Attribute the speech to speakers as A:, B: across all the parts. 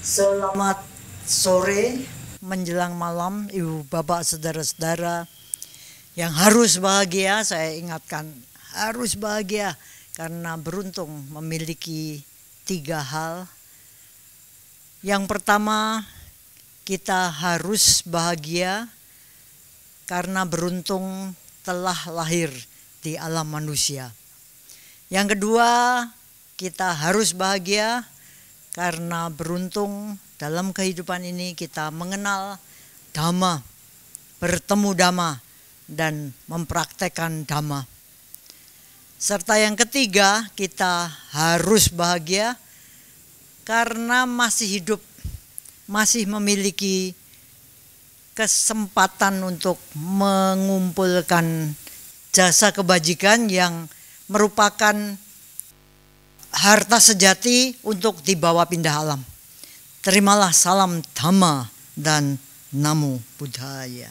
A: Selamat sore menjelang malam, ibu bapak saudara-saudara yang harus bahagia. Saya ingatkan harus bahagia karena beruntung memiliki 3 hal. Yang pertama, kita harus bahagia karena beruntung telah lahir di alam manusia. Yang kedua, kita harus bahagia karena beruntung dalam kehidupan ini kita mengenal Dhamma, bertemu Dhamma, dan mempraktekkan Dhamma. Serta yang ketiga, kita harus bahagia karena masih hidup, masih memiliki kesempatan untuk mengumpulkan jasa kebajikan yang merupakan harta sejati untuk dibawa pindah alam. Terimalah salam Dhamma dan Namo Buddhaya.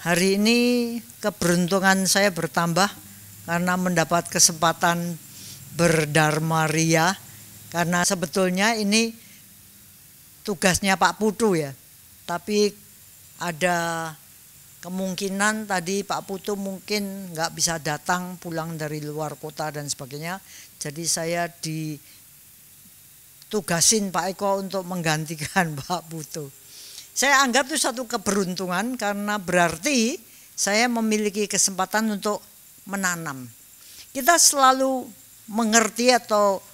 A: Hari ini keberuntungan saya bertambah karena mendapat kesempatan berdharma ria, karena sebetulnya ini tugasnya Pak Putu ya. Tapi ada kemungkinan tadi Pak Putu mungkin nggak bisa datang, pulang dari luar kota dan sebagainya. Jadi saya ditugasin Pak Eko untuk menggantikan Pak Putu. Saya anggap itu satu keberuntungan karena berarti saya memiliki kesempatan untuk menanam. Kita selalu mengerti atau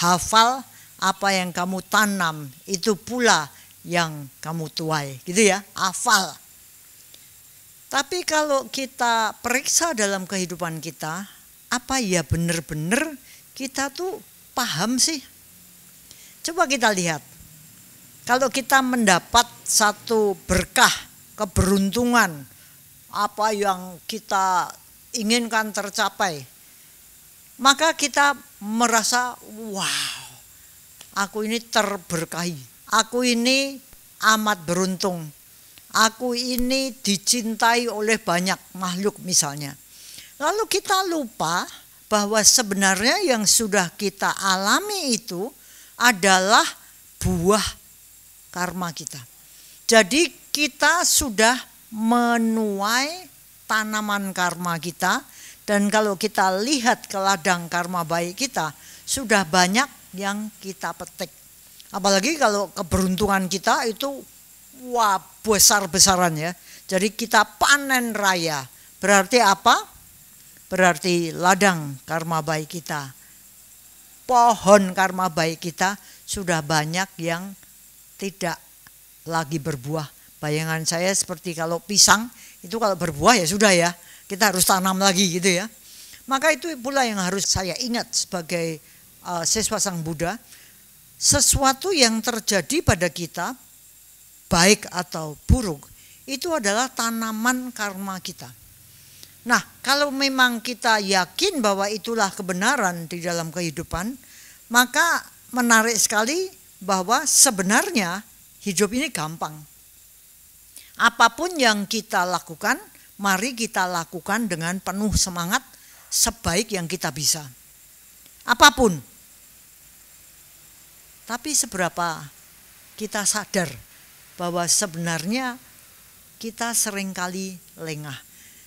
A: hafal apa yang kamu tanam itu pula yang kamu tuai, gitu ya, hafal. Tapi kalau kita periksa dalam kehidupan kita, apa ya benar-benar kita tuh paham sih? Coba kita lihat. Kalau kita mendapat satu berkah, keberuntungan, apa yang kita inginkan tercapai, maka kita merasa, wow, aku ini terberkahi, aku ini amat beruntung. Aku ini dicintai oleh banyak makhluk misalnya. Lalu kita lupa bahwa sebenarnya yang sudah kita alami itu adalah buah karma kita. Jadi kita sudah menuai tanaman karma kita. Dan kalau kita lihat ke ladang karma baik kita, sudah banyak yang kita petik. Apalagi kalau keberuntungan kita itu wah, besar-besaran ya. Jadi kita panen raya. Berarti apa? Berarti ladang karma baik kita, pohon karma baik kita sudah banyak yang tidak lagi berbuah. Bayangan saya seperti kalau pisang itu kalau berbuah ya sudah ya, kita harus tanam lagi gitu ya. Maka itu pula yang harus saya ingat sebagai siswa Sang Buddha. Sesuatu yang terjadi pada kita, baik atau buruk, itu adalah tanaman karma kita. Nah, kalau memang kita yakin bahwa itulah kebenaran di dalam kehidupan, maka menarik sekali bahwa sebenarnya hidup ini gampang. Apapun yang kita lakukan, mari kita lakukan dengan penuh semangat sebaik yang kita bisa. Apapun. Tapi seberapa kita sadar bahwa sebenarnya kita seringkali lengah.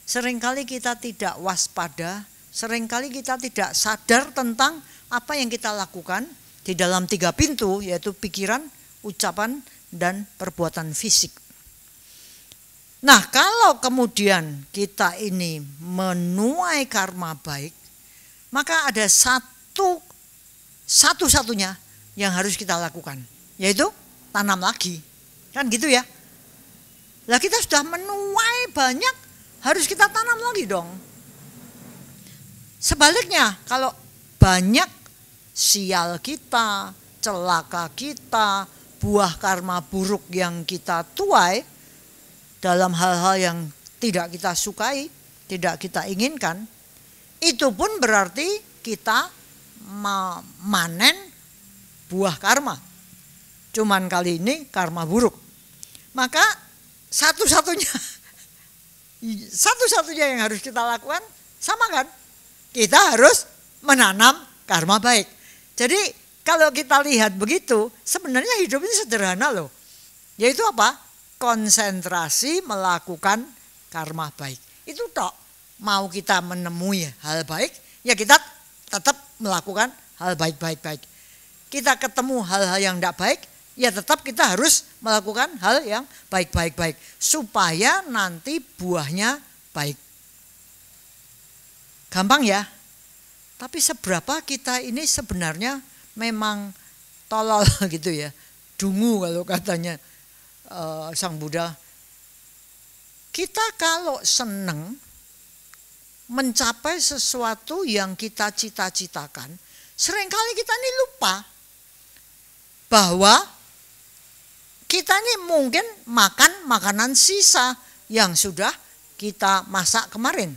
A: Seringkali kita tidak waspada, seringkali kita tidak sadar tentang apa yang kita lakukan di dalam 3 pintu, yaitu pikiran, ucapan, dan perbuatan fisik. Nah, kalau kemudian kita ini menuai karma baik, maka ada satu-satunya yang harus kita lakukan, yaitu tanam lagi. Kan gitu ya. Lah kita sudah menuai banyak, harus kita tanam lagi dong. Sebaliknya, kalau banyak sial kita, celaka kita, buah karma buruk yang kita tuai dalam hal-hal yang tidak kita sukai, tidak kita inginkan, itu pun berarti kita memanen buah karma. Cuman kali ini karma buruk. Maka satu-satunya yang harus kita lakukan sama kan? Kita harus menanam karma baik. Jadi kalau kita lihat begitu, sebenarnya hidup ini sederhana loh. Yaitu apa? Konsentrasi melakukan karma baik. Itu tok. Mau kita menemui hal baik, ya kita tetap melakukan hal baik-baik. Kita ketemu hal-hal yang tidak baik, ya tetap kita harus melakukan hal yang baik-baik. Supaya nanti buahnya baik. Gampang ya? Tapi seberapa kita ini sebenarnya memang tolol gitu ya. Dungu kalau katanya Sang Buddha. Kita kalau seneng mencapai sesuatu yang kita cita-citakan, seringkali kita ini lupa bahwa kita ini mungkin makan makanan sisa yang sudah kita masak kemarin.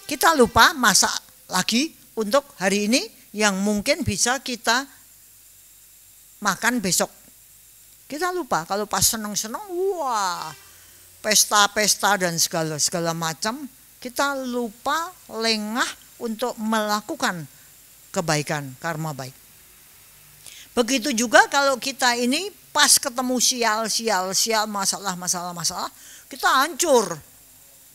A: Kita lupa masak lagi untuk hari ini yang mungkin bisa kita makan besok. Kita lupa kalau pas seneng-seneng, wah pesta-pesta dan segala macam, kita lupa lengah untuk melakukan kebaikan, karma baik. Begitu juga kalau kita ini pas ketemu sial, masalah, kita hancur,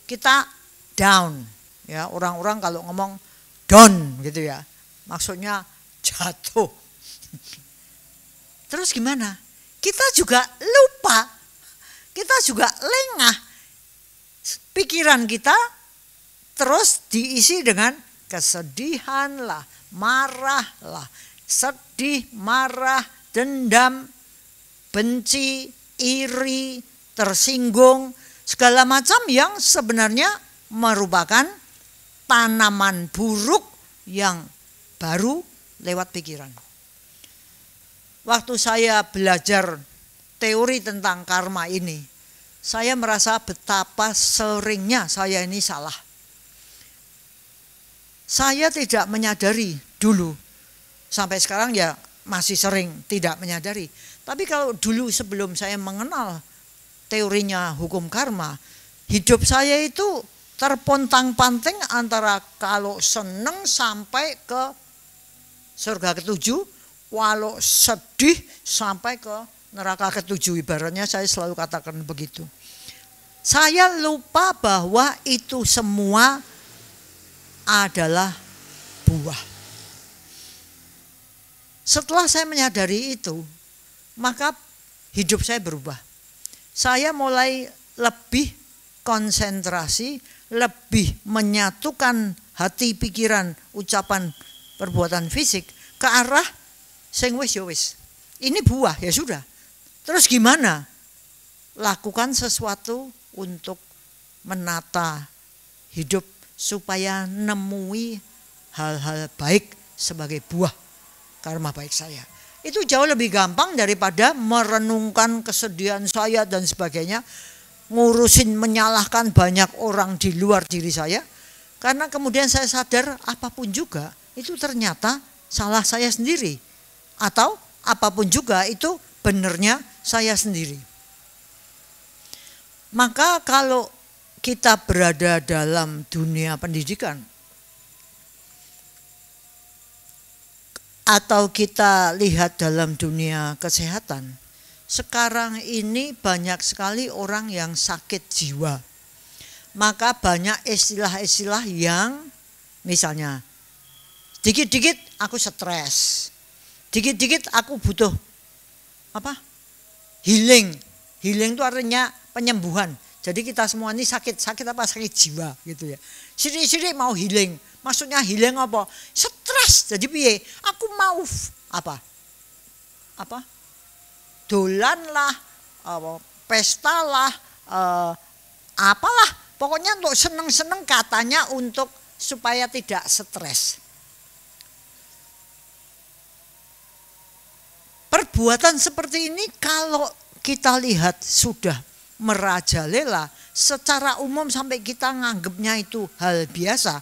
A: kita down. Ya, orang-orang kalau ngomong down gitu ya, maksudnya jatuh. Terus gimana? Kita juga lupa, kita juga lengah. Pikiran kita terus diisi dengan kesedihan lah, marah lah, sedih, marah, dendam, benci, iri, tersinggung, segala macam yang sebenarnya merupakan tanaman buruk yang baru lewat pikiran. Waktu saya belajar teori tentang karma ini, saya merasa betapa seringnya saya ini salah. Saya tidak menyadari dulu, sampai sekarang ya masih sering tidak menyadari. Tapi kalau dulu sebelum saya mengenal teorinya hukum karma, hidup saya itu terpontang-panting antara kalau seneng sampai ke surga ketujuh, walau sedih sampai ke neraka ketujuh. Ibaratnya saya selalu katakan begitu. Saya lupa bahwa itu semua adalah buah. Setelah saya menyadari itu, maka hidup saya berubah. Saya mulai lebih konsentrasi, lebih menyatukan hati, pikiran, ucapan, perbuatan fisik ke arah sing wis ya wis. Ini buah ya sudah. Terus gimana? Lakukan sesuatu untuk menata hidup supaya nemui hal-hal baik sebagai buah karma baik saya. Itu jauh lebih gampang daripada merenungkan kesedihan saya dan sebagainya, ngurusin menyalahkan banyak orang di luar diri saya. Karena kemudian saya sadar apapun juga itu ternyata salah saya sendiri, atau apapun juga itu benernya saya sendiri. Maka kalau kita berada dalam dunia pendidikan atau kita lihat dalam dunia kesehatan, sekarang ini banyak sekali orang yang sakit jiwa. Maka banyak istilah-istilah yang misalnya dikit-dikit aku stres, dikit-dikit aku butuh apa? Healing. Healing itu artinya penyembuhan. Jadi kita semua ini sakit apa? Sakit jiwa gitu ya. Sidik-sidik mau healing. Maksudnya healing apa? Stres. Jadi piye? Aku mau apa? Dolan lah, pesta lah, apalah. Pokoknya untuk seneng-seneng katanya untuk supaya tidak stres. Perbuatan seperti ini kalau kita lihat sudah merajalela secara umum sampai kita nganggapnya itu hal biasa,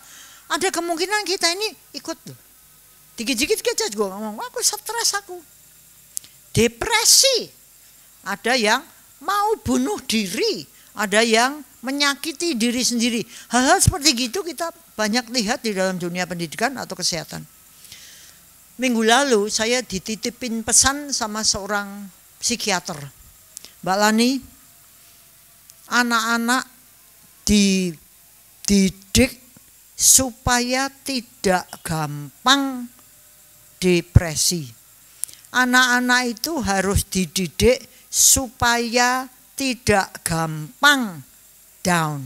A: ada kemungkinan kita ini ikut loh. Dikit-dikit kita juga ngomong, aku stres, aku depresi. Ada yang mau bunuh diri, ada yang menyakiti diri sendiri. Hal-hal seperti gitu kita banyak lihat di dalam dunia pendidikan atau kesehatan. Minggu lalu saya dititipin pesan sama seorang psikiater. Mbak Lani, anak-anak dididik supaya tidak gampang depresi. Anak-anak itu harus dididik supaya tidak gampang down.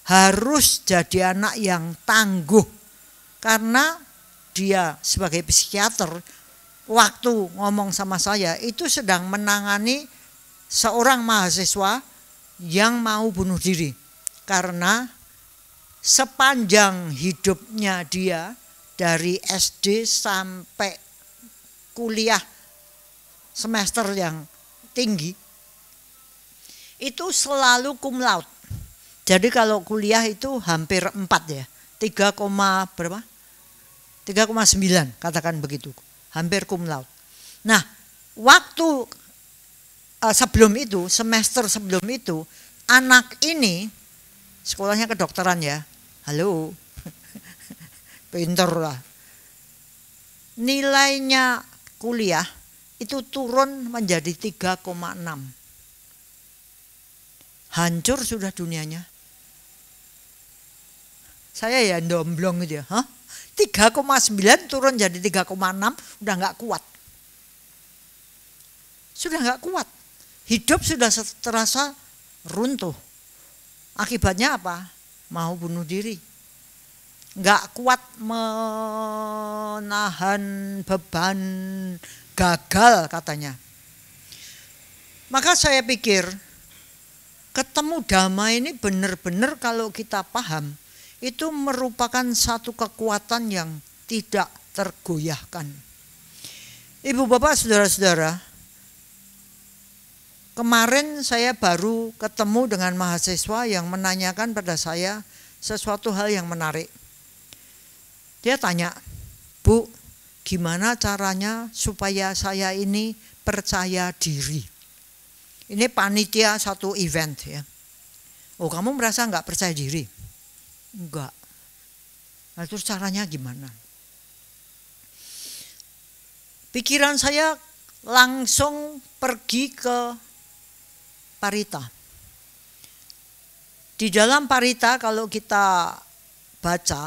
A: Harus jadi anak yang tangguh. Karena dia sebagai psikiater, waktu ngomong sama saya itu sedang menangani seorang mahasiswa yang mau bunuh diri. Karena sepanjang hidupnya dia dari SD sampai kuliah semester yang tinggi itu selalu cum laude. Jadi kalau kuliah itu hampir 4 ya. 3, berapa? 3,9 katakan begitu. Hampir cum laude. Nah, waktu sebelum itu, semester sebelum itu, anak ini sekolahnya kedokteran ya. Halo. Pinter lah. Nilainya kuliah itu turun menjadi 3,6. Hancur sudah dunianya. Saya ya domblong gitu ya. 3,9 turun jadi 3,6 udah nggak kuat. Sudah nggak kuat. Hidup sudah terasa runtuh. Akibatnya apa? Mau bunuh diri. Nggak kuat menahan beban, gagal katanya. Maka saya pikir ketemu damai ini benar-benar kalau kita paham itu merupakan satu kekuatan yang tidak tergoyahkan. Ibu bapak saudara-saudara, kemarin saya baru ketemu dengan mahasiswa yang menanyakan pada saya sesuatu hal yang menarik. Dia tanya, Bu, gimana caranya supaya saya ini percaya diri? Ini panitia satu event ya. Oh, kamu merasa nggak percaya diri? Enggak. Nah, terus caranya gimana? Pikiran saya langsung pergi ke Parita. Di dalam Parita kalau kita baca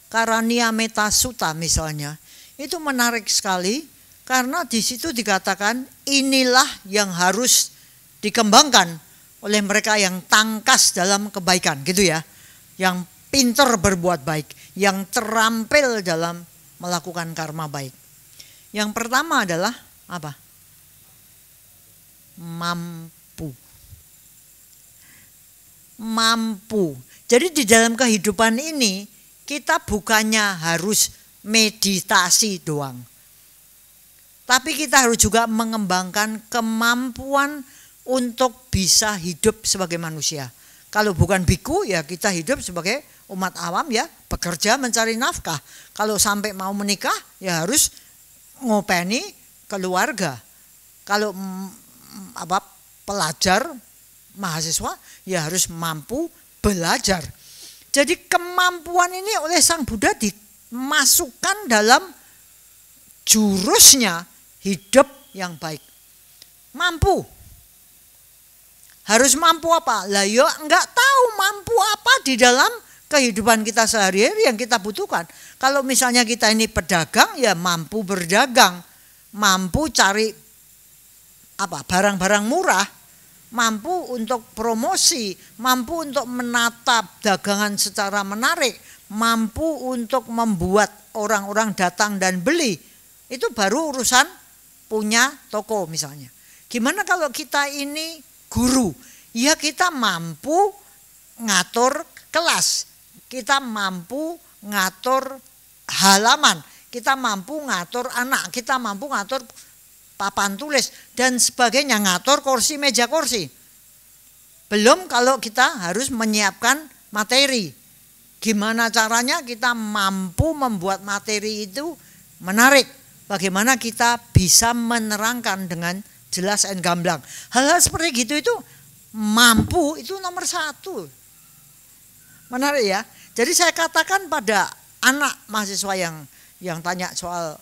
A: Karania Metta Sutta misalnya, itu menarik sekali karena di situ dikatakan inilah yang harus dikembangkan oleh mereka yang tangkas dalam kebaikan gitu ya, yang pintar berbuat baik, yang terampil dalam melakukan karma baik. Yang pertama adalah apa? Mampu. Mampu. Jadi di dalam kehidupan ini kita bukannya harus meditasi doang. Tapi kita harus juga mengembangkan kemampuan untuk bisa hidup sebagai manusia. Kalau bukan biku ya kita hidup sebagai umat awam ya, bekerja mencari nafkah. Kalau sampai mau menikah ya harus ngopeni keluarga. Kalau pelajar mahasiswa ya harus mampu belajar. Jadi kemampuan ini oleh Sang Buddha dimasukkan dalam jurusnya hidup yang baik. Mampu. Harus mampu apa? Lah ya enggak tahu mampu apa di dalam kehidupan kita sehari-hari yang kita butuhkan. Kalau misalnya kita ini pedagang ya mampu berdagang, mampu cari barang-barang murah, mampu untuk promosi, mampu untuk menatap dagangan secara menarik, mampu untuk membuat orang-orang datang dan beli. Itu baru urusan punya toko misalnya. Gimana kalau kita ini guru? Ya kita mampu ngatur kelas, kita mampu ngatur halaman, kita mampu ngatur anak, kita mampu ngatur papan tulis dan sebagainya, ngatur kursi meja kursi. Belum kalau kita harus menyiapkan materi. Gimana caranya kita mampu membuat materi itu menarik? Bagaimana kita bisa menerangkan dengan jelas dan gamblang? Hal-hal seperti gitu itu mampu itu nomor 1. Menarik ya. Jadi saya katakan pada anak mahasiswa yang tanya soal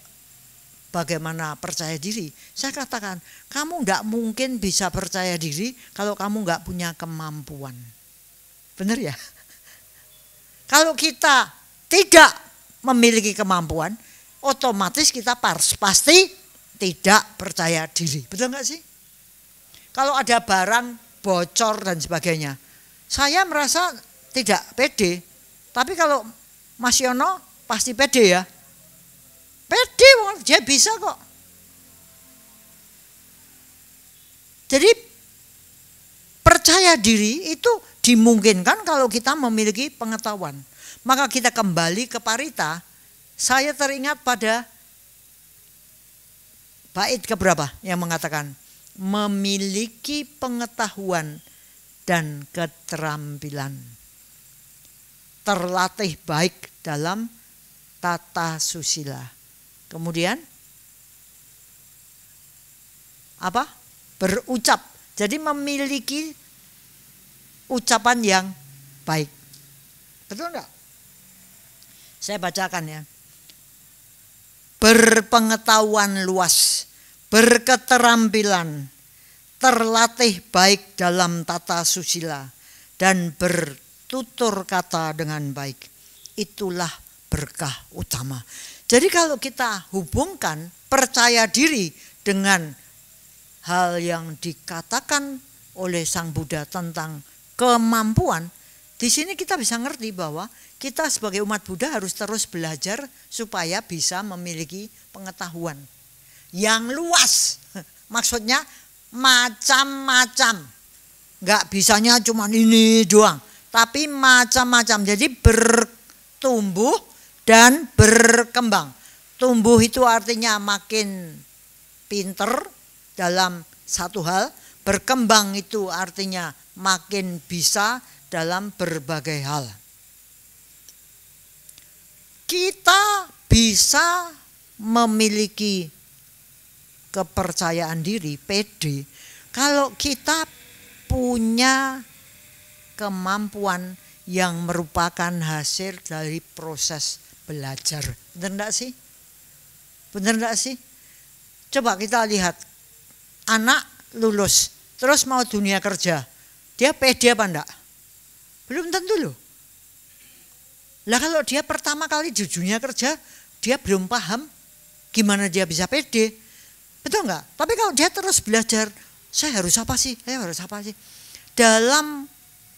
A: bagaimana percaya diri. Saya katakan, kamu nggak mungkin bisa percaya diri kalau kamu nggak punya kemampuan. Benar ya? Kalau kita tidak memiliki kemampuan, otomatis kita pasti tidak percaya diri. Betul nggak sih? Kalau ada barang bocor dan sebagainya, saya merasa tidak pede. Tapi kalau Mas Yono pasti pede ya. Pede, dia bisa kok. Jadi percaya diri itu dimungkinkan kalau kita memiliki pengetahuan. Maka kita kembali ke Parita. Saya teringat pada bait keberapa yang mengatakan memiliki pengetahuan dan keterampilan, terlatih baik dalam tata susila. Kemudian apa? Berucap. Jadi memiliki ucapan yang baik. Betul enggak? Saya bacakan ya. Berpengetahuan luas, berketerampilan, terlatih baik dalam tata susila, dan bertutur kata dengan baik. Itulah berkah utama. Jadi kalau kita hubungkan percaya diri dengan hal yang dikatakan oleh Sang Buddha tentang kemampuan, di sini kita bisa ngerti bahwa kita sebagai umat Buddha harus terus belajar supaya bisa memiliki pengetahuan yang luas. Maksudnya macam-macam. Nggak bisanya cuma ini doang, tapi macam-macam. Jadi bertumbuh dan berkembang. Tumbuh itu artinya makin pinter dalam satu hal. Berkembang itu artinya makin bisa dalam berbagai hal. Kita bisa memiliki kepercayaan diri, pede, kalau kita punya kemampuan yang merupakan hasil dari proses belajar. Benar enggak sih? Benar enggak sih? Coba kita lihat anak lulus terus mau dunia kerja, dia pede apa enggak? Belum tentu loh. Lah kalau dia pertama kali di dunia kerja, dia belum paham gimana dia bisa pede. Betul enggak? Tapi kalau dia terus belajar, saya harus apa sih? Saya harus apa sih? Dalam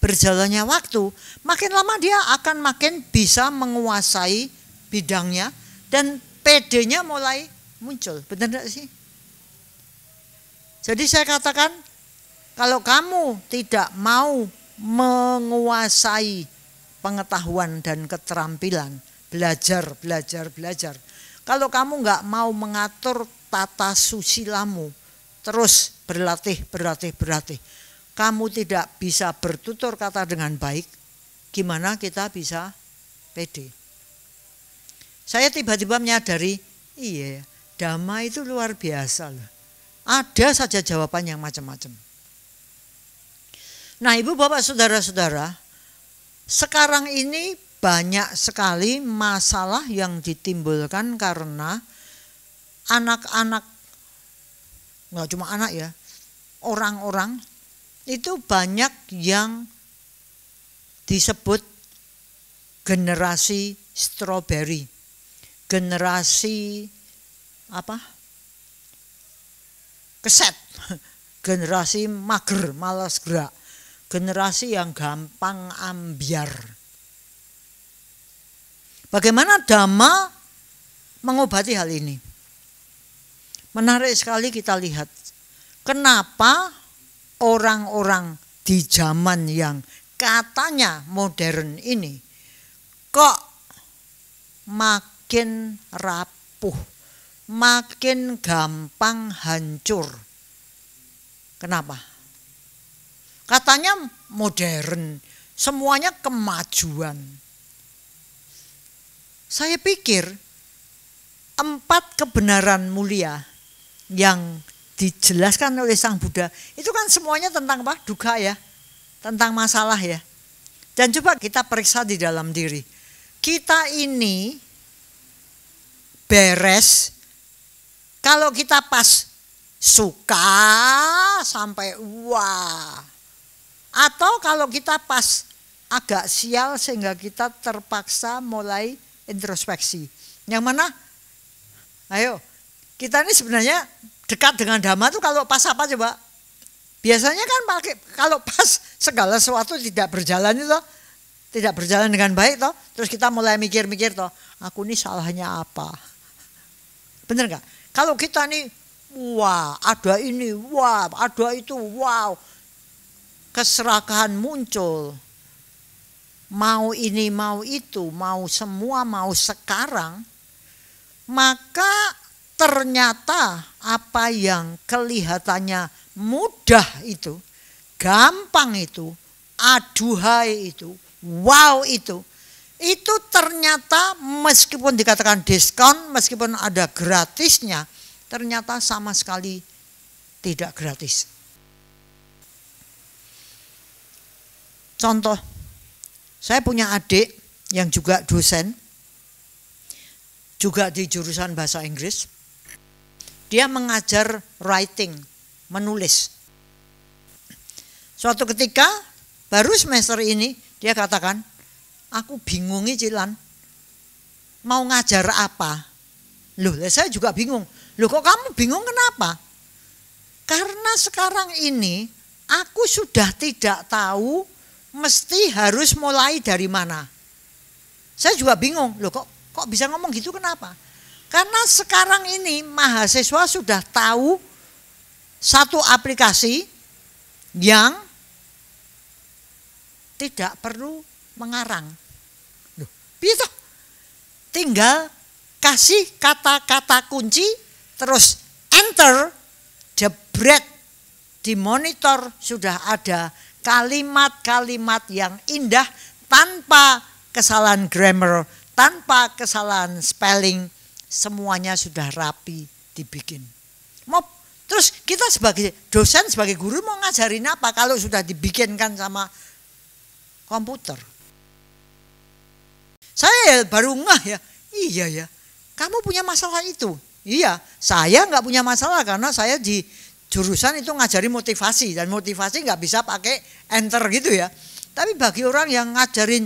A: berjalannya waktu, makin lama dia akan makin bisa menguasai bidangnya dan pedenya mulai muncul. Benar enggak sih? Jadi saya katakan, kalau kamu tidak mau menguasai pengetahuan dan keterampilan, belajar. Kalau kamu nggak mau mengatur tata susilamu, terus berlatih. Kamu tidak bisa bertutur kata dengan baik, gimana kita bisa pede? Saya tiba-tiba menyadari, iya, Dhamma itu luar biasa loh. Ada saja jawaban yang macam-macam. Nah, ibu bapak saudara-saudara, sekarang ini banyak sekali masalah yang ditimbulkan karena anak-anak, nggak cuma anak ya, orang-orang itu banyak yang disebut generasi strawberry, generasi apa? Keset, generasi mager, malas gerak, generasi yang gampang ambyar. Bagaimana Dhamma mengobati hal ini? Menarik sekali kita lihat. Kenapa orang-orang di zaman yang katanya modern ini kok makin rapuh, makin gampang hancur. Kenapa? Katanya modern, semuanya kemajuan. Saya pikir 4 kebenaran mulia yang dijelaskan oleh Sang Buddha itu kan semuanya tentang apa? Duka ya, tentang masalah ya. Dan coba kita periksa di dalam diri. Kita ini beres Kalau kita pas suka sampai wah. Atau kalau kita pas agak sial sehingga kita terpaksa mulai introspeksi. Yang mana? Ayo, kita ini sebenarnya dekat dengan Dhamma tuh kalau pas apa coba? Biasanya kan kalau pas segala sesuatu tidak berjalan itu, tidak berjalan dengan baik toh, terus kita mulai mikir-mikir toh, aku ini salahnya apa? Bener nggak? Kalau kita nih, wah ada ini, wah ada itu, wow, keserakahan muncul, mau ini mau itu, mau semua mau sekarang, maka ternyata apa yang kelihatannya mudah itu, gampang itu, aduhai itu, wow itu ternyata meskipun dikatakan diskon, meskipun ada gratisnya, ternyata sama sekali tidak gratis. Contoh, saya punya adik yang juga dosen, juga di jurusan bahasa Inggris. Dia mengajar writing, menulis. Suatu ketika baru semester ini dia katakan, aku bingung Cilan, mau ngajar apa? Loh, saya juga bingung. Loh kok kamu bingung kenapa? Karena sekarang ini aku sudah tidak tahu mesti harus mulai dari mana. Saya juga bingung. Loh kok bisa ngomong gitu kenapa? Karena sekarang ini mahasiswa sudah tahu satu aplikasi yang tidak perlu mengarang. Loh, gitu. Tinggal kasih kata-kata kunci, terus enter, jebret, di monitor sudah ada kalimat-kalimat yang indah tanpa kesalahan grammar, tanpa kesalahan spelling, semuanya sudah rapi dibikin. Terus kita sebagai dosen, sebagai guru mau ngajarin apa kalau sudah dibikinkan sama komputer? Saya baru ngeh ya, iya ya, kamu punya masalah itu. Iya, saya nggak punya masalah karena saya di jurusan itu ngajari motivasi, dan motivasi nggak bisa pakai enter gitu ya. Tapi bagi orang yang ngajarin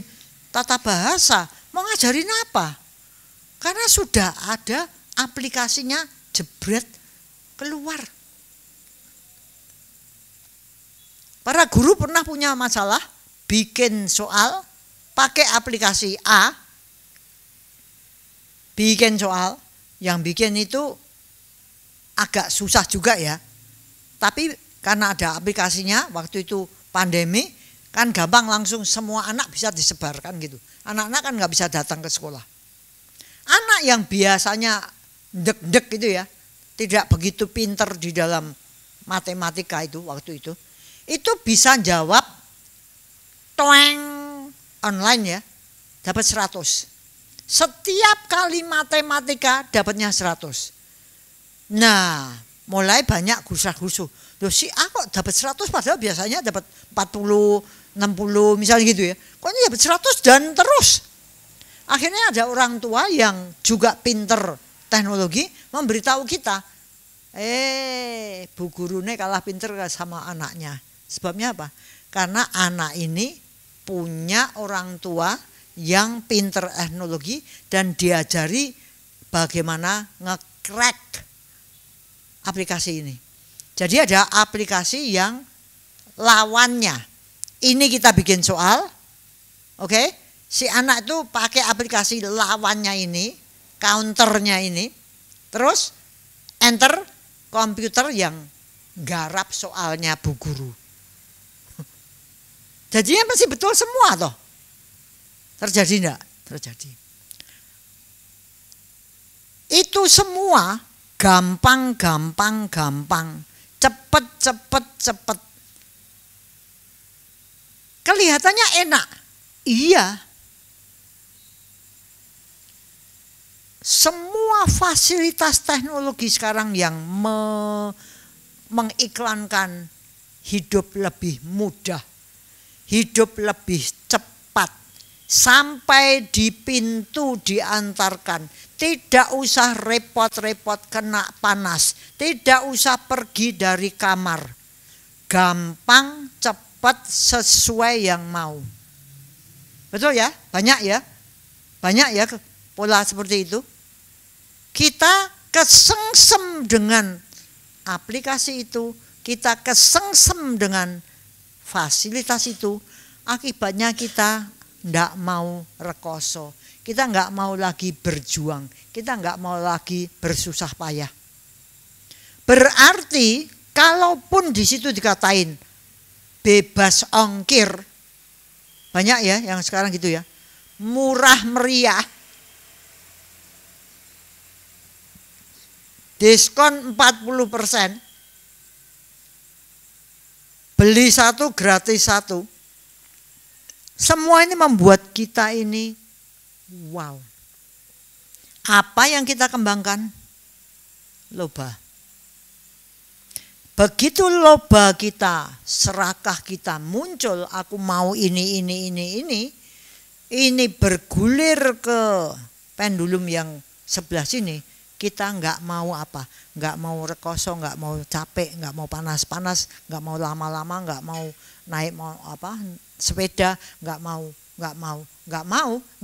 A: tata bahasa, mau ngajarin apa? Karena sudah ada aplikasinya, jebret keluar. Para guru pernah punya masalah bikin soal pakai aplikasi A, bikin soal, yang bikin itu agak susah juga ya. Tapi karena ada aplikasinya, waktu itu pandemi kan gampang, langsung semua anak bisa disebarkan gitu. Anak-anak kan nggak bisa datang ke sekolah. Anak yang biasanya deg-deg gitu ya, tidak begitu pinter di dalam matematika itu waktu itu bisa jawab toeng online ya, dapat 100. Setiap kali matematika dapatnya 100. Nah, mulai banyak gusah-gusuh. Loh si A kok dapat 100 padahal biasanya dapat 40, 60 misalnya gitu ya. Kok ini dapat 100 dan terus. Akhirnya ada orang tua yang juga pinter teknologi memberitahu kita, bu gurune kalah pinter sama anaknya. Sebabnya apa? Karena anak ini punya orang tua yang pinter teknologi dan diajari bagaimana nge-crack aplikasi ini. Jadi ada aplikasi yang lawannya. Ini kita bikin soal, oke? Si anak itu pakai aplikasi lawannya ini, counternya ini, terus enter, komputer yang garap soalnya bu guru. Jadinya masih betul semua toh. Terjadi enggak? Terjadi. Itu semua gampang. Cepet. Kelihatannya enak. Iya. Semua fasilitas teknologi sekarang yang mengiklankan hidup lebih mudah, hidup lebih cepat, sampai di pintu diantarkan, Tidak usah repot-repot kena panas. Tidak usah pergi dari kamar. Gampang, cepat, sesuai yang mau. Betul ya? Banyak ya? Banyak ya pola seperti itu. Kita kesengsem dengan aplikasi itu. Kita kesengsem dengan fasilitas itu. Akibatnya kita tidak mau rekoso. Kita nggak mau lagi berjuang, kita nggak mau lagi bersusah payah. Berarti kalaupun di situ dikatain bebas ongkir, banyak ya yang sekarang gitu ya, murah meriah, diskon 40%, beli satu gratis satu. Semua ini membuat kita ini wow. Apa yang kita kembangkan? Loba. Begitu loba kita, serakah kita muncul, aku mau ini bergulir ke pendulum yang sebelah sini, kita nggak mau apa? Nggak mau rekoso, nggak mau capek, nggak mau panas-panas, nggak mau lama-lama, nggak mau naik sepeda, nggak mau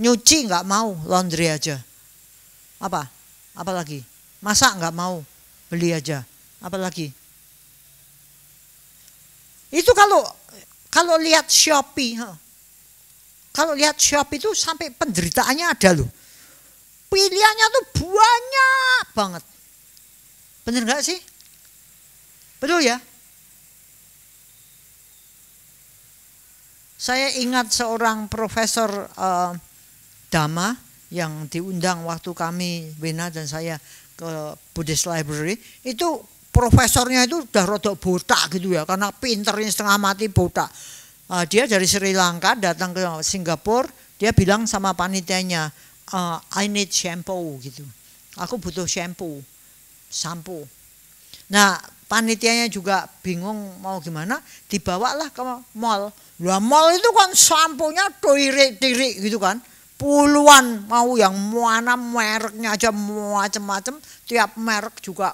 A: nyuci, nggak mau laundry aja. Apa lagi? Masak nggak mau, beli aja. Apa lagi? Itu kalau lihat Shopee, itu sampai penderitaannya ada loh. Pilihannya tuh banyak banget. Bener nggak sih? Betul ya? Saya ingat seorang profesor Dhamma yang diundang waktu kami, Wena dan saya, ke Buddhist Library. Itu profesornya itu udah rodok botak gitu ya, karena pinternya setengah mati botak. Dia dari Sri Lanka datang ke Singapura, dia bilang sama panitianya, I need shampoo gitu. Aku butuh sampo. Nah, panitianya juga bingung mau gimana, dibawalah ke mall. Lah mall itu kan samponya tirik-tirik gitu kan. Puluhan, mau yang mana mereknya aja macam-macam, tiap merek juga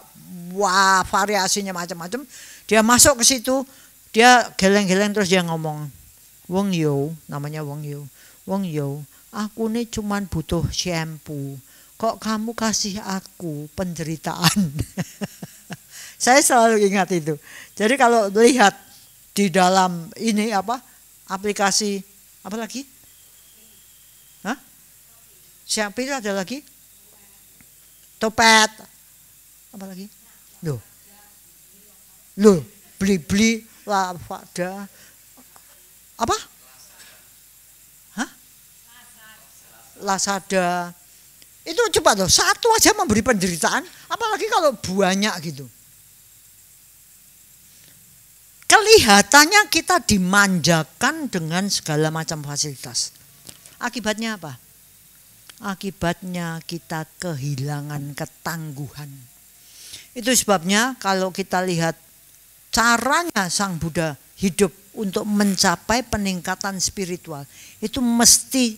A: wah variasinya macam-macam. Dia masuk ke situ, dia geleng-geleng terus dia ngomong, "Wong yo," namanya Wong yo, "aku nih cuman butuh shampoo. Kok kamu kasih aku penderitaan?" Saya selalu ingat itu. Jadi kalau lihat di dalam ini aplikasi apa lagi? Shopee itu ada lagi? Topet. Apa lagi? Loh, beli Lavada. Apa? Lazada. Itu coba loh, satu aja memberi penderitaan, apalagi kalau banyak gitu. Kelihatannya kita dimanjakan dengan segala macam fasilitas. Akibatnya apa? Akibatnya kita kehilangan ketangguhan. Itu sebabnya kalau kita lihat caranya Sang Buddha hidup untuk mencapai peningkatan spiritual, itu mesti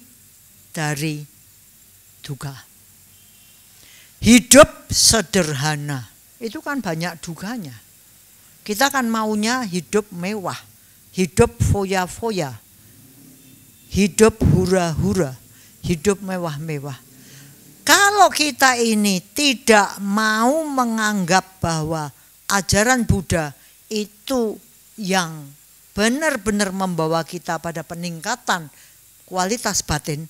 A: dari duka. Hidup sederhana, itu kan banyak dukanya. Kita kan maunya hidup mewah, hidup foya-foya, hidup hura-hura, hidup mewah-mewah. Kalau kita ini tidak mau menganggap bahwa ajaran Buddha itu yang benar-benar membawa kita pada peningkatan kualitas batin,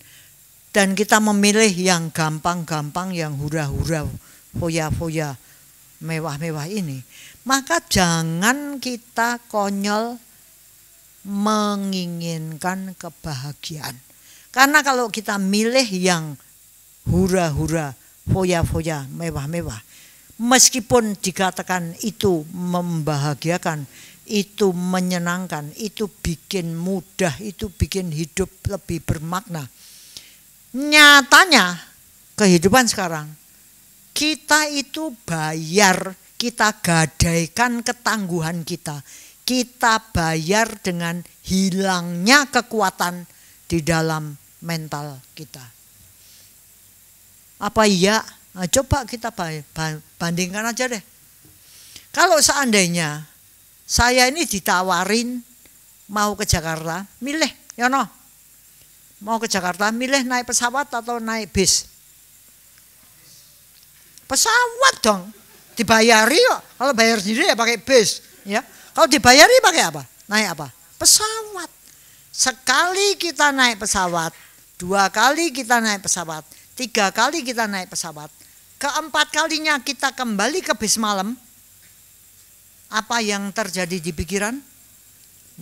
A: dan kita memilih yang gampang-gampang, yang hura-hura, foya-foya, mewah-mewah ini, maka jangan kita konyol menginginkan kebahagiaan. Karena kalau kita milih yang hura-hura, foya-foya, mewah-mewah, meskipun dikatakan itu membahagiakan, itu menyenangkan, itu bikin mudah, itu bikin hidup lebih bermakna, nyatanya kehidupan sekarang kita itu bayar, kita gadaikan ketangguhan kita. Kita bayar dengan hilangnya kekuatan di dalam mental kita. Apa iya? Nah, coba kita bandingkan aja deh. Kalau seandainya saya ini ditawarin mau ke Jakarta, milih, ya no? Mau ke Jakarta, milih naik pesawat atau naik bis? Pesawat dong, dibayari kok. Kalau bayar sendiri ya pakai bis, ya. Kalau dibayari pakai apa? Naik apa? Pesawat. Sekali kita naik pesawat, 2 kali kita naik pesawat, 3 kali kita naik pesawat, keempat kalinya kita kembali ke bis malam, apa yang terjadi di pikiran?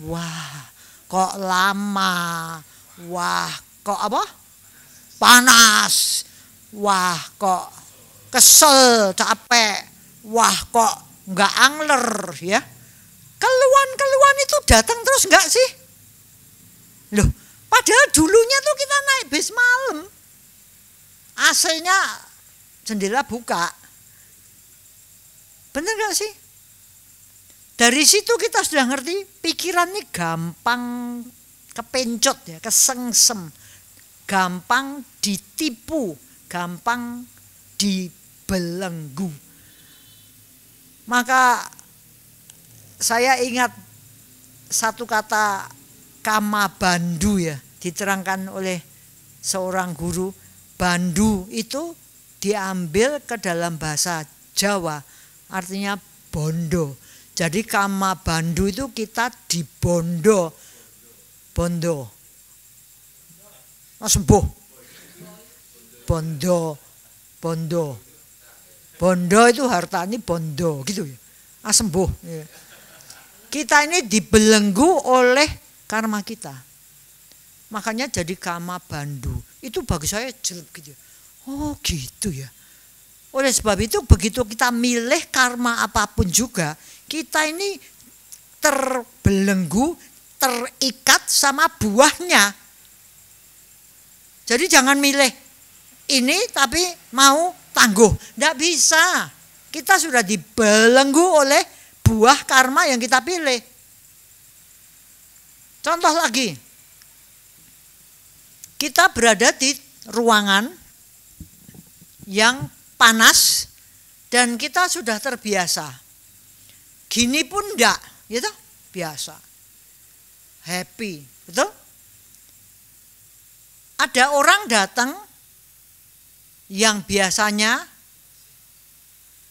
A: Wah, kok lama. Wah, kok apa? Panas. Wah, kok kesel, capek. Wah, kok nggak angler, ya. Keluhan-keluhan itu datang terus nggak sih? Loh, padahal dulunya tuh kita naik bis malam. AC-nya jendela buka. Bener nggak sih? Dari situ kita sudah ngerti pikiran ini gampang kepencot ya, kesengsem, gampang ditipu, gampang dibelenggu. Maka saya ingat satu kata kama bandu ya, diterangkan oleh seorang guru. Bandu itu diambil ke dalam bahasa Jawa, artinya bondo. Jadi kama bandu itu kita dibondo. Bondo. Oh, sembuh. Bondo. Bondo. Bondo itu harta, ini bondo gitu ya. Ah, sembuh. Kita ini dibelenggu oleh karma kita. Makanya jadi kama bandu. Itu bagi saya jelek gitu. Oh gitu ya. Oleh sebab itu begitu kita milih karma apapun juga, kita ini terbelenggu, terikat sama buahnya. Jadi jangan milih ini tapi mau tangguh. Tidak bisa. Kita sudah dibelenggu oleh buah karma yang kita pilih. Contoh lagi. Kita berada di ruangan yang panas dan kita sudah terbiasa. Gini pun enggak, gitu, biasa. Happy, betul? Ada orang datang yang biasanya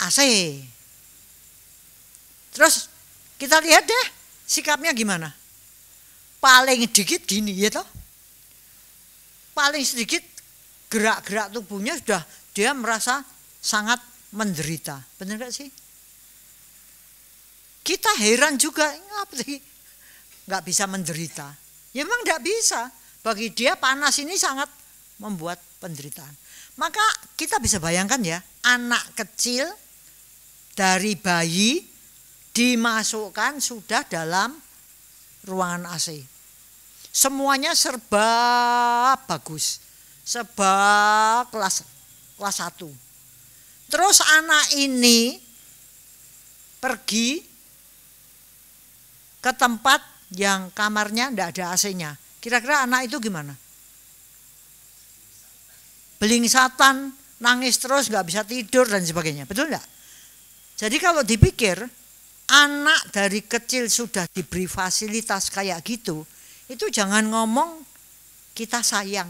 A: AC. Terus kita lihat deh sikapnya gimana. Paling dikit gini, ya toh? Paling sedikit gerak-gerak tubuhnya sudah dia merasa sangat menderita. Benar gak sih? Kita heran juga, ngapa sih nggak bisa menderita? Ya memang nggak bisa. Bagi dia panas ini sangat membuat penderitaan. Maka kita bisa bayangkan ya, anak kecil dari bayi dimasukkan sudah dalam ruangan AC. Semuanya serba bagus, serba kelas 1. Terus anak ini pergi ke tempat yang kamarnya tidak ada AC-nya. Kira-kira anak itu gimana? Belingsatan, nangis terus, nggak bisa tidur dan sebagainya. Betul nggak? Jadi kalau dipikir anak dari kecil sudah diberi fasilitas kayak gitu, itu jangan ngomong kita sayang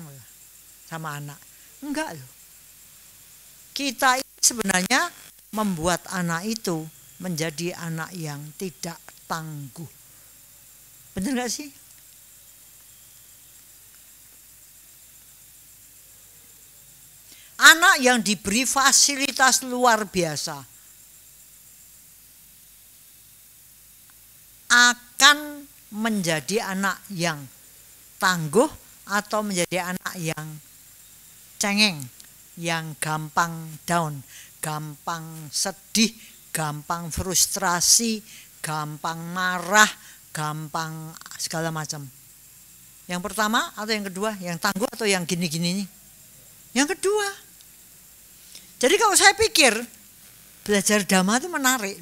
A: sama anak. Enggak loh. Kita sebenarnya membuat anak itu menjadi anak yang tidak tangguh. Benar gak sih? Anak yang diberi fasilitas luar biasa akan menjadi anak yang tangguh atau menjadi anak yang cengeng, yang gampang down, gampang sedih, gampang frustrasi, gampang marah, gampang segala macam. Yang pertama atau yang kedua? Yang tangguh atau yang gini-gini nih? Yang kedua. Jadi kalau saya pikir belajar Dhamma itu menarik.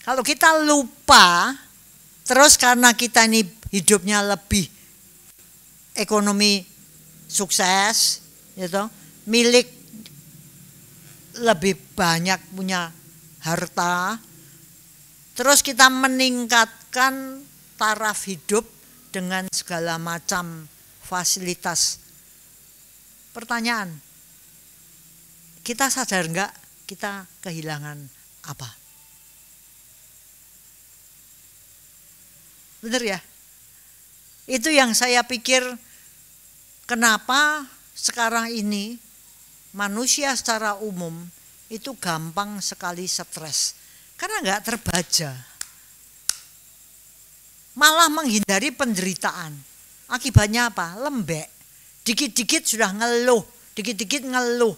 A: Kalau kita lupa, terus karena kita ini hidupnya lebih ekonomi sukses, gitu, milik lebih banyak punya harta, terus kita meningkatkan taraf hidup dengan segala macam fasilitas. Pertanyaan, kita sadar enggak kita kehilangan apa? Benar ya? Itu yang saya pikir kenapa sekarang ini manusia secara umum itu gampang sekali stres. Karena enggak terbaca. Malah menghindari penderitaan. Akibatnya apa? Lembek. Dikit-dikit sudah ngeluh, dikit-dikit ngeluh.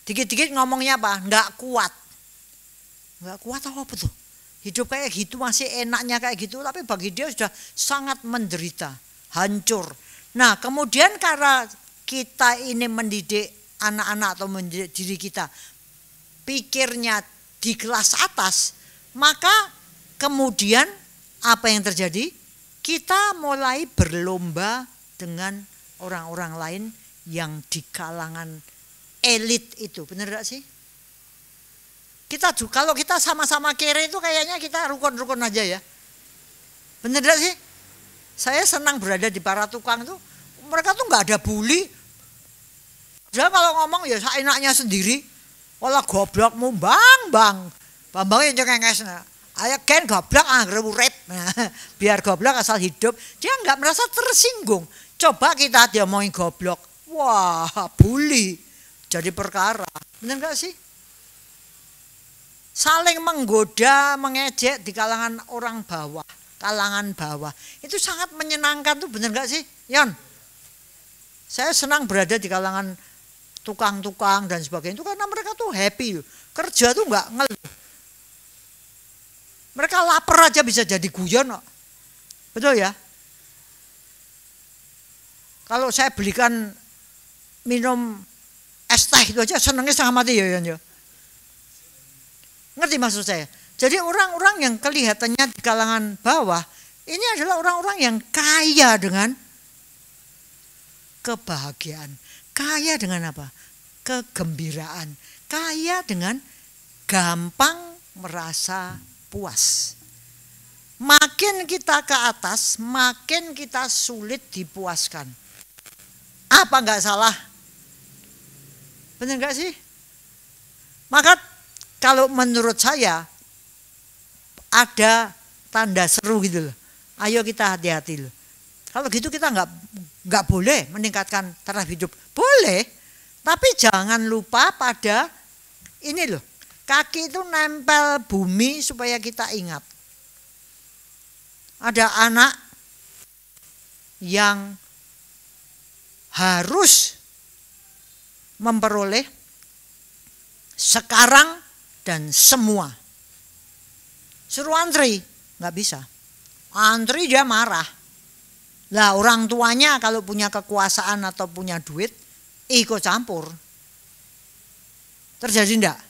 A: Dikit-dikit ngomongnya apa? Enggak kuat. Enggak kuat apa tuh? Hidup kayak gitu masih enaknya kayak gitu, tapi bagi dia sudah sangat menderita, hancur. Nah, kemudian karena kita ini mendidik anak-anak atau mendidik diri kita, pikirnya di kelas atas, maka kemudian apa yang terjadi? Kita mulai berlomba dengan orang-orang lain yang di kalangan elit itu, benar gak sih? Kita kalau kita sama-sama kere itu kayaknya kita rukun-rukun aja ya. Bener gak sih? Saya senang berada di para tukang tuh. Mereka tuh nggak ada bully. Dia kalau ngomong ya seenaknya sendiri. Walah goblokmu bang. Bambangnya nyengenges. Ayo Ken goblok anggar urip. Biar goblok asal hidup. Dia nggak merasa tersinggung. Coba kita dia ngomongin goblok. Wah bully. Jadi perkara. Bener gak sih? Saling menggoda, mengejek di kalangan orang bawah, kalangan bawah. Itu sangat menyenangkan tuh, bener gak sih, Yon? Saya senang berada di kalangan tukang-tukang dan sebagainya itu karena mereka tuh happy, kerja tuh nggak ngeluh. Mereka lapar aja bisa jadi guyon, betul ya? Kalau saya belikan minum es teh itu aja senengnya setengah mati ya, Yon ya. Ngerti maksud saya? Jadi orang-orang yang kelihatannya di kalangan bawah, ini adalah orang-orang yang kaya dengan kebahagiaan. Kaya dengan apa? Kegembiraan. Kaya dengan gampang merasa puas. Makin kita ke atas, makin kita sulit dipuaskan. Apa enggak salah? Benar enggak sih? Maka kalau menurut saya ada tanda seru gitu loh. Ayo kita hati-hati loh. Kalau gitu kita nggak boleh meningkatkan taraf hidup. Boleh, tapi jangan lupa pada ini loh. Kaki itu nempel bumi supaya kita ingat. Ada anak yang harus memperoleh sekarang dan semua. Suruh antri, nggak bisa. Antri dia marah. Lah orang tuanya kalau punya kekuasaan atau punya duit, ikut campur. Terjadi enggak?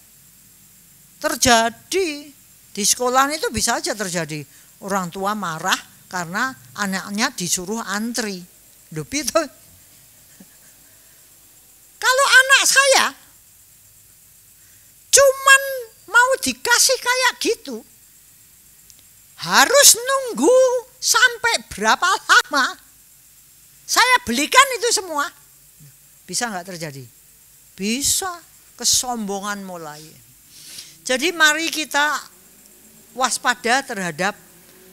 A: Terjadi. Di sekolah itu bisa aja terjadi. Orang tua marah karena anaknya disuruh antri. Dupi itu. Kalau anak saya cuman mau dikasih kayak gitu, harus nunggu sampai berapa lama saya belikan itu semua. Bisa nggak terjadi? Bisa, kesombongan mulai. Jadi mari kita waspada terhadap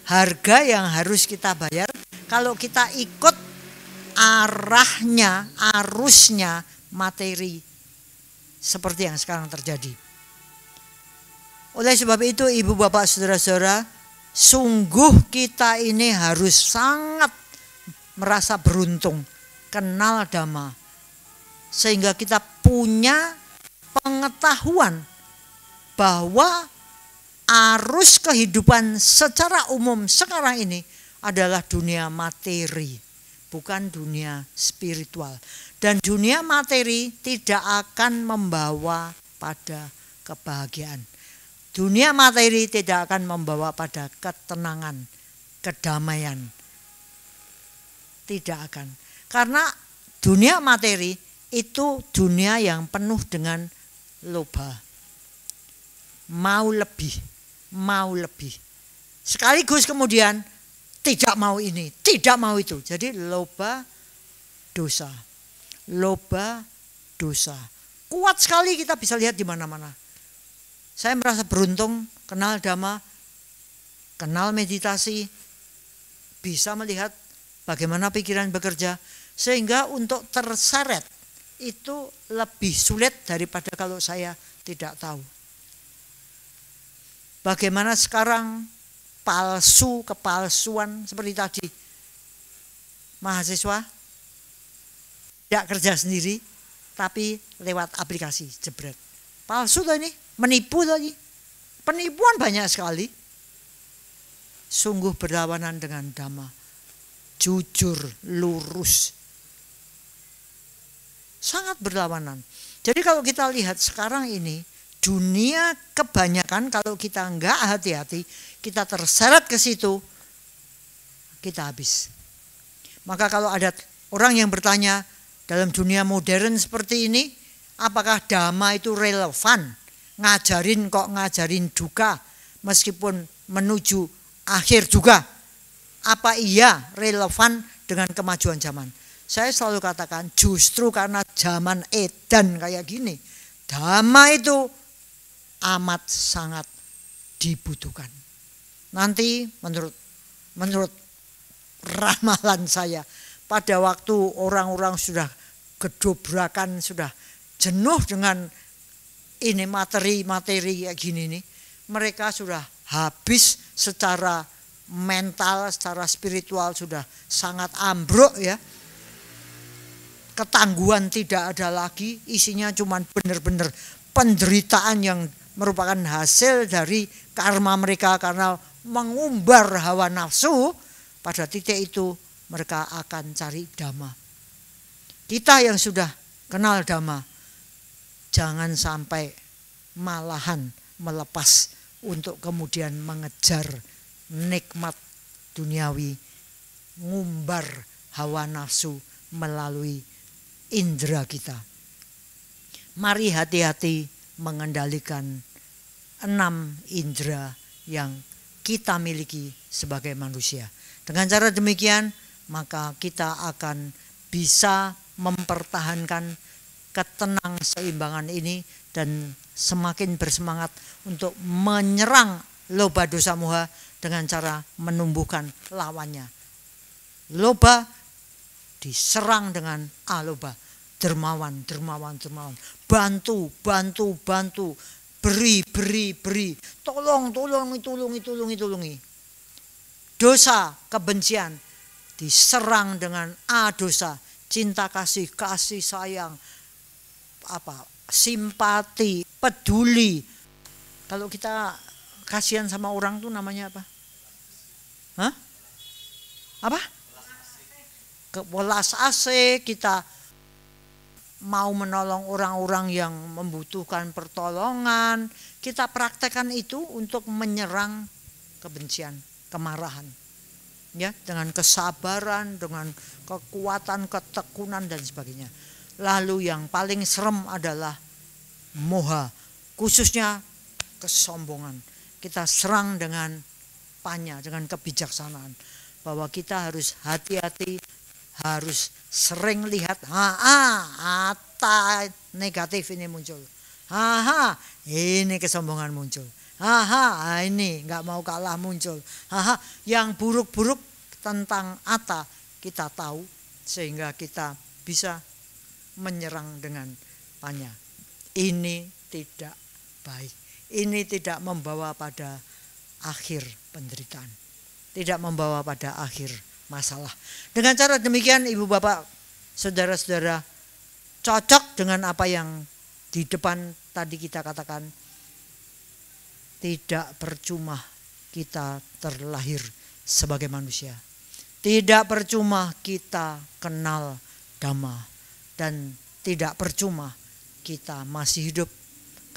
A: harga yang harus kita bayar kalau kita ikut arahnya, arusnya materi seperti yang sekarang terjadi. Oleh sebab itu ibu bapak saudara-saudara, sungguh kita ini harus sangat merasa beruntung, kenal dhamma, sehingga kita punya pengetahuan bahwa arus kehidupan secara umum sekarang ini adalah dunia materi, bukan dunia spiritual. Dan dunia materi tidak akan membawa pada kebahagiaan. Dunia materi tidak akan membawa pada ketenangan, kedamaian. Tidak akan. Karena dunia materi itu dunia yang penuh dengan loba. Mau lebih, mau lebih. Sekaligus kemudian tidak mau ini, tidak mau itu. Jadi loba dosa. Loba dosa. Kuat sekali, kita bisa lihat di mana-mana. Saya merasa beruntung kenal Dhamma, kenal meditasi, bisa melihat bagaimana pikiran bekerja, sehingga untuk terseret itu lebih sulit daripada kalau saya tidak tahu. Bagaimana sekarang palsu, kepalsuan seperti tadi. Mahasiswa tidak kerja sendiri, tapi lewat aplikasi, jebret. Palsu tuh ini, menipu lagi. Penipuan banyak sekali. Sungguh berlawanan dengan Dhamma. Jujur, lurus. Sangat berlawanan. Jadi kalau kita lihat sekarang ini, dunia kebanyakan kalau kita enggak hati-hati, kita terseret ke situ, kita habis. Maka kalau ada orang yang bertanya, dalam dunia modern seperti ini, apakah Dhamma itu relevan? Ngajarin kok ngajarin duka, meskipun menuju akhir juga. Apa iya relevan dengan kemajuan zaman? Saya selalu katakan justru karena zaman edan kayak gini, Dhamma itu amat sangat dibutuhkan. Nanti menurut ramalan saya, pada waktu orang-orang sudah kedobrakan, sudah jenuh dengan ini materi-materi kayak gini nih, mereka sudah habis secara mental, secara spiritual sudah sangat ambruk ya. Ketangguhan tidak ada lagi, isinya cuma benar-benar penderitaan yang merupakan hasil dari karma mereka karena mengumbar hawa nafsu. Pada titik itu mereka akan cari Dhamma. Kita yang sudah kenal Dhamma, jangan sampai malahan melepas untuk kemudian mengejar nikmat duniawi, ngumbar hawa nafsu melalui indera kita. Mari hati-hati mengendalikan 6 indera yang kita miliki sebagai manusia. Dengan cara demikian, maka kita akan bisa mempertahankan ketenang-seimbangan ini dan semakin bersemangat untuk menyerang loba dosa moha dengan cara menumbuhkan lawannya. Loba diserang dengan aloba, dermawan. Bantu. Beri. Tolongi. Dosa, kebencian diserang dengan dosa, cinta kasih sayang, simpati, peduli. Kalau kita kasihan sama orang tuh namanya apa? Welas asih, kita mau menolong orang-orang yang membutuhkan pertolongan, kita praktekkan itu untuk menyerang kebencian, kemarahan. Ya, dengan kesabaran, dengan kekuatan, ketekunan dan sebagainya. Lalu yang paling serem adalah moha, khususnya kesombongan. Kita serang dengan panya, dengan kebijaksanaan, bahwa kita harus hati-hati, harus sering lihat negatif ini muncul, ini kesombongan muncul, ini nggak mau kalah muncul, yang buruk-buruk tentang kita tahu, sehingga kita bisa menyerang dengan panya. Ini tidak baik, ini tidak membawa pada akhir penderitaan, tidak membawa pada akhir masalah. Dengan cara demikian, ibu bapak, saudara-saudara, cocok dengan apa yang di depan tadi kita katakan, tidak percuma kita terlahir sebagai manusia, tidak percuma kita kenal Dhamma, dan tidak percuma kita masih hidup,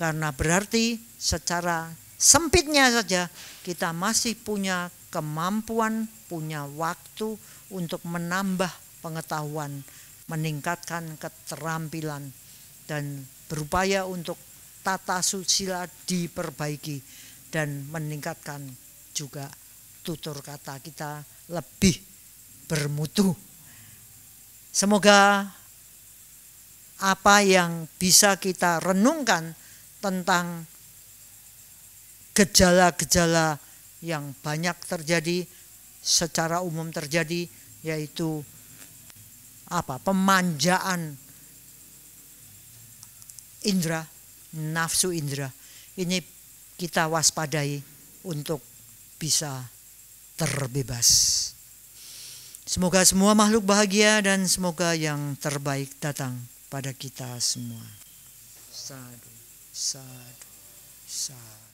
A: karena berarti secara sempitnya saja kita masih punya kemampuan, punya waktu untuk menambah pengetahuan, meningkatkan keterampilan, dan berupaya untuk tata susila diperbaiki dan meningkatkan juga tutur kata kita lebih bermutu. Semoga apa yang bisa kita renungkan tentang gejala-gejala yang banyak terjadi, secara umum terjadi, yaitu pemanjaan indera, nafsu indera. Ini kita waspadai untuk bisa terbebas. Semoga semua makhluk bahagia dan semoga yang terbaik datang pada kita semua. Sadu, sadu, sadu.